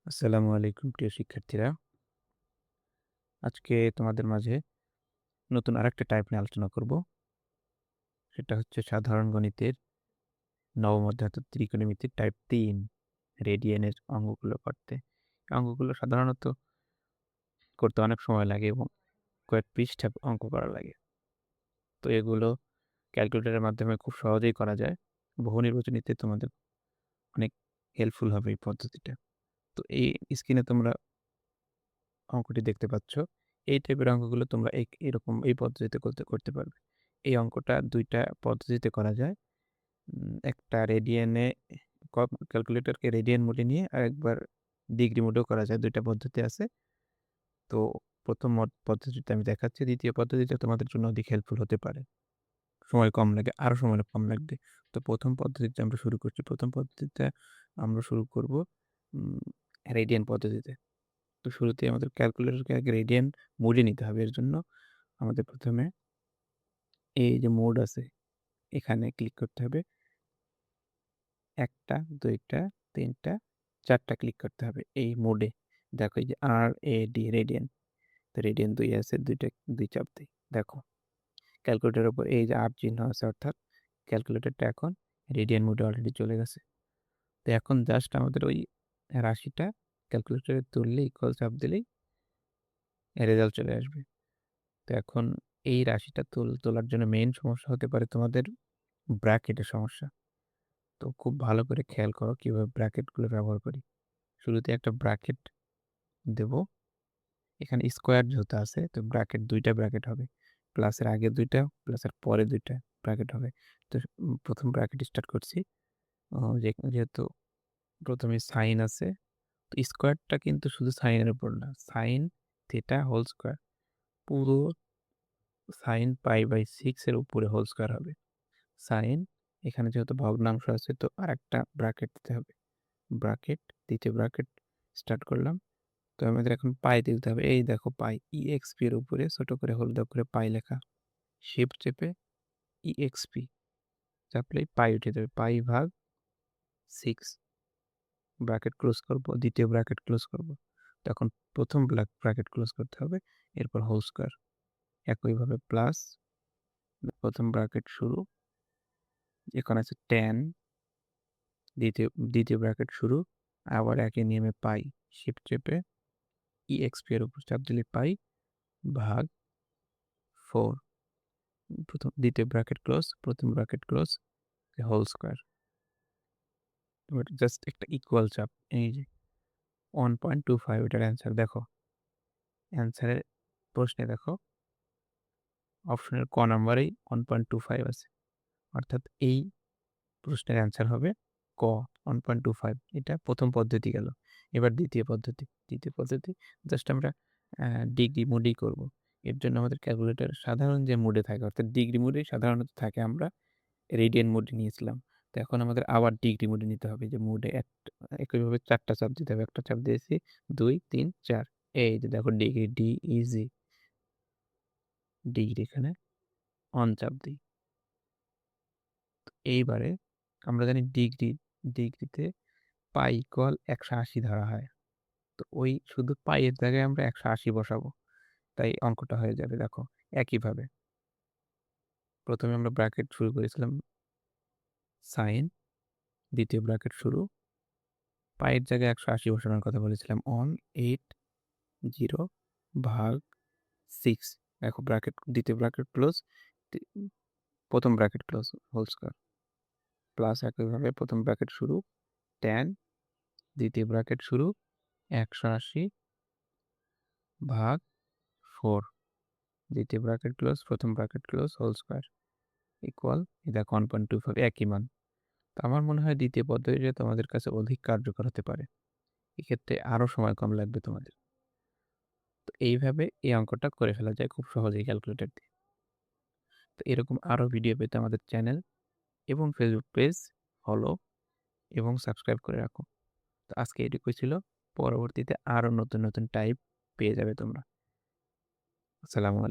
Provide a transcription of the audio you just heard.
আসসালামু আলাইকুম প্রিয় শিক্ষার্থীরা। আজকে তোমাদের মাঝে নতুন আরেকটা টাইপ নিয়ে আলোচনা করব। সেটা হচ্ছে সাধারণ গণিতের নবম অধ্যায় অর্থাৎ ত্রিকোণমিতির টাইপ ৩ রেডিয়ানের অঙ্কগুলো করতে। অঙ্কগুলো সাধারণত করতে অনেক সময় লাগে এবং কয়েক পৃষ্ঠা অঙ্ক করা লাগে। তো এগুলো ক্যালকুলেটরের মাধ্যমে খুব সহজেই করা যায়। বহু নির্বাচনীতে তোমাদের অনেক হেল্পফুল হবে এই পদ্ধতিটা। তো এই স্ক্রিনে তোমরা অঙ্কটি দেখতে পাচ্ছ। এই টাইপের অঙ্কগুলো তোমরা এরকম এই পদ্ধতিতে করতে পারবে। এই অঙ্কটা ২ টা পদ্ধতিতে করা যায়। একটা রেডিয়ানে ক্যালকুলেটরকে রেডিয়ান মোডে নিয়ে আরেকবার ডিগ্রি মোডেও করা যায়। ২ টা পদ্ধতি আছে। তো ১ম পদ্ধতিটা আমি দেখাচ্ছি। ২য় পদ্ধতিটা তোমাদের জন্য অধিক হেল্পফুল হতে পারে। সময় কম লাগে, আরো সময় কম লাগবে। তো ১ম পদ্ধতিতে আমরা শুরু করছি। ১ম পদ্ধতিতে আমরা শুরু করব উম রেডিয়ান পদ্ধতিতে। তো শুরুতেই আমাদের ক্যালকুলেটরকে আগে রেডিয়ান মোডে নিতে হবে। এর জন্য আমাদের ১ম এ এই যে মোড আছে এখানে ক্লিক করতে হবে। ১ টা, ২ টা, ৩ টা, ৪ টা ক্লিক করতে হবে এই মোডে। দেখো এই যে RAD রেডিয়ান। তো রেডিয়ান ২ আছে ২ টা ২ চাপ দেই। দেখো ক্যালকুলেটরের উপর এই যে চিহ্ন আছে অর্থাৎ ক্যালকুলেটরটা এখন রেডিয়ান মোডে অলরেডি চলে গেছে। তো এখন জাস্ট আমাদের ওই রাশিটা ক্যালকুলেটরে তুললে ইকুয়াল চাপ দিলেই রেজাল্ট চলে আসবে। তো এখন এই রাশিটা তোলার জন্য মেইন সমস্যা হতে পারে তোমাদের ব্র্যাকেটের সমস্যা। তো খুব ভালো করে খেয়াল করো কিভাবে ব্র্যাকেটগুলো ব্যবহার করি। শুরুতে একটা ব্র্যাকেট দেব। এখানে স্কোয়ার যেহেতু আছে তো ব্র্যাকেট ২ টা ব্র্যাকেট হবে। প্লাসের আগে ২ টা, প্লাসের পরে ২ টা ব্র্যাকেট হবে। তো ১ম ব্র্যাকেট স্টার্ট করছি। যেহেতু ১ম এ সাইন আছে। তো স্কোয়ারটা কিন্তু শুধু সাইনের উপর না। সাইন থিটা হোল স্কোয়ার পুরো সাইন π/6 এর উপরে হোল স্কোয়ার হবে। সাইন এখানে যেহেতু ভগ্নাংশ আছে তো আরেকটা ব্র্যাকেট দিতে হবে। ব্র্যাকেট ২য় ব্র্যাকেট স্টার্ট করলাম। তো আমাদের এখন পাই দিতে হবে। এই দেখো পাই exp এর উপরে ছোট করে হলুদ অক্ষরে পাই লেখা। শিফট চেপে exp চাপলেই পাই উঠে যাবে। পাই ভাগ 6 ব্র্যাকেট ক্লোজ করব। ২য় ব্র্যাকেট ক্লোজ করব। তখন ১ম ব্র্যাকেট ক্লোজ করতে হবে। এরপর হোল স্কোয়ার। একইভাবে প্লাস ১ম ব্র্যাকেট শুরু। এখানে আছে tan ২য় ব্র্যাকেট শুরু। আবার একই নিয়মে পাই। শিফট চেপে exp এর উপর চাপ দিলে পাই ভাগ 4 ২য় ব্র্যাকেট ক্লোজ, ১ম ব্র্যাকেট ক্লোজ, হোল স্কোয়ার। এবার জাস্ট একটা ইকুয়াল চাপ। এই যে 1.25 এটার অ্যান্সার দেখো। অ্যান্সারের প্রশ্নে দেখো অপশনের ক নাম্বারেই 1.25 আছে। অর্থাৎ এই প্রশ্নের অ্যান্সার হবে ক 1.25। এটা ১ম পদ্ধতি গেল। এবার ২য় পদ্ধতি। ২য় পদ্ধতি জাস্ট আমরা ডিগ্রি মোডেই করব। এর জন্য আমাদের ক্যালকুলেটর সাধারণ যে মোডে থাকে অর্থাৎ ডিগ্রি মোডেই সাধারণত থাকে আমরা রেডিয়ান মোডে নিয়েছিলাম। তো এখন আমাদের আবার ডিগ্রি মোডে নিতে হবে যে মোডে একইভাবে ৪ টা চাপ দিতে হবে। একটা চাপ দিয়েছি ২, ৩, ৪ এই যে দেখো ডিগ্রি ডিইজি ডিগ্রি এখানে অন চাপ দিই। এইবারে আমরা জানি ডিগ্রিতে পাই ইকুয়াল ১৮০ ধরা হয়। তো ওই শুধু পাই এর জায়গায় আমরা ১৮০ বসাবো। তাই অঙ্কটা হয়ে যাবে দেখো একইভাবে। ১ম এ আমরা ব্র্যাকেট শুরু করেছিলাম সাইন, ২য় ব্র্যাকেট শুরু, পাই এর জায়গায় ১৮০ বসানোর কথা বলেছিলাম অন ৮ ভাগ 6 দেখো ব্র্যাকেট ২য় ব্র্যাকেট ক্লোজ, ১ম bracket close whole square plus একইভাবে ১ম ব্র্যাকেট শুরু tan ২য় ব্র্যাকেট শুরু ১৮০ ভাগ 4 ২য় ব্র্যাকেট ক্লোজ, ১ম bracket close whole square equal এই দেখো 1.25 একই মান। তো আমার মনে হয় ২য় পদ্ধতিটা তোমাদের কাছে অধিক কার্যকর হতে পারে। এক্ষেত্রে আরো সময় কম লাগবে তোমাদের। তো এইভাবে এই অঙ্কটা করে ফেলা যায় খুব সহজেই ক্যালকুলেটর দিয়ে। তো এরকম আরো ভিডিও পেতে আমাদের চ্যানেল এবং ফেসবুক পেজ ফলো এবং সাবস্ক্রাইব করে রাখো। তো আজকে এটুকুই ছিল। পরবর্তীতে আরো নতুন টাইপ পেয়ে যাবে তোমরা। আসসালামু আলাইকুম।